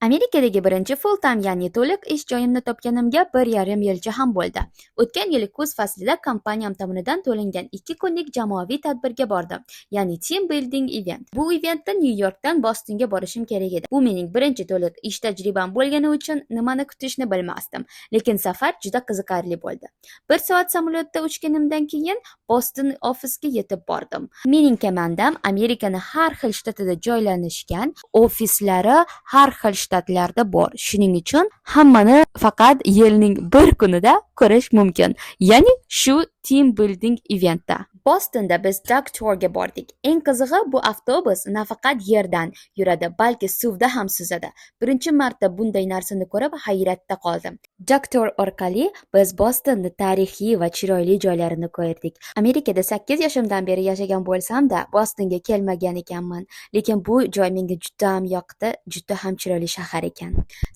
Amerikadagi birinchi full-time, ya'ni to'liq ish joyimni topganimga 1,5 yilcha ham bo'ldi. O'tgan yili kuz faslida kompaniyam tomonidan to'langan 2 kunlik jamoaviy tadbirga bordim, ya'ni team building event. Bu eventda Nyu-Yorkdan Bostonga borishim kerak edi. Bu mening birinchi to'liq ish tajribam bo'lgani uchun nimani kutishni bilmasdim, lekin safar juda qiziqarli bo'ldi. 1 soat samolyotda uchganimdan keyin Boston ofisga yetib bordim. Mening komandam Amerikaning har xil shtatida joylashgan, ofislari har xil shtatlarda bor. Shuning uchun hammani faqat yilning bir kunida ko'rish mumkin. Ya'ni shu team building eventda. Bostonda biz Dock Tourga bordik. Eng qizig'i, bu avtobus nafaqat yerdan yuradi, balki suvda ham suzadi. Birinchi marta bunday narsani ko'rib hayratda qoldim. Dock Tour orqali biz Bostonning tarixiy va chiroyli joylarini ko'rdik. Amerikada 8 yoshimdan beri yashagan bo'lsam-da, Bostonga kelmagan ekanman, lekin bu joy menga juda ham yoqdi, juda ham chiroyli shahar ekan.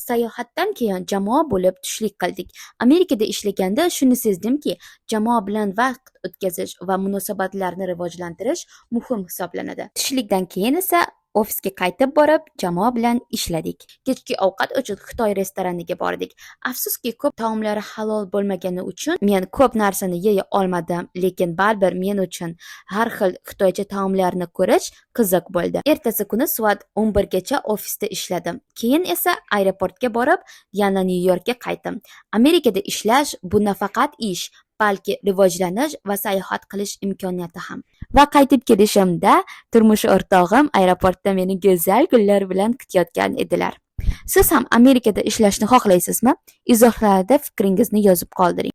Sayohatdan keyin jamoa bo'lib tushlik qildik. Amerikada ishlaganda shuni sezdimki, jamoa bilan vaqt o'tkazish va munosabatlarni rivojlantirish muhim hisoblanadi. Tushlikdan keyin esa ofisga qaytib borib, jamoa bilan ishladik. Kechki ovqat uchun Xitoy restoraniga bordik. Afsuski, ko'p taomlari halol bo'lmagani uchun men ko'p narsani yeya olmadim, lekin baribir men uchun har xil xitoycha taomlarni ko'rish qiziq bo'ldi. Ertasi kuni soat 11 gacha ofisda ishladim. Keyin esa aeroportga borib, yana Nyu-Yorkka qaytdim. Amerikada ishlash bu nafaqat ish, balki rivojlanish va sayohat qilish imkoniyati ham. Va qaytib kelishimda turmush o'rtog'im aeroportda meni go'zal gullar bilan kutayotgan edilar. Siz ham Amerikada ishlashni xohlaysizmi? Izohlarda fikringizni yozib qoldiring.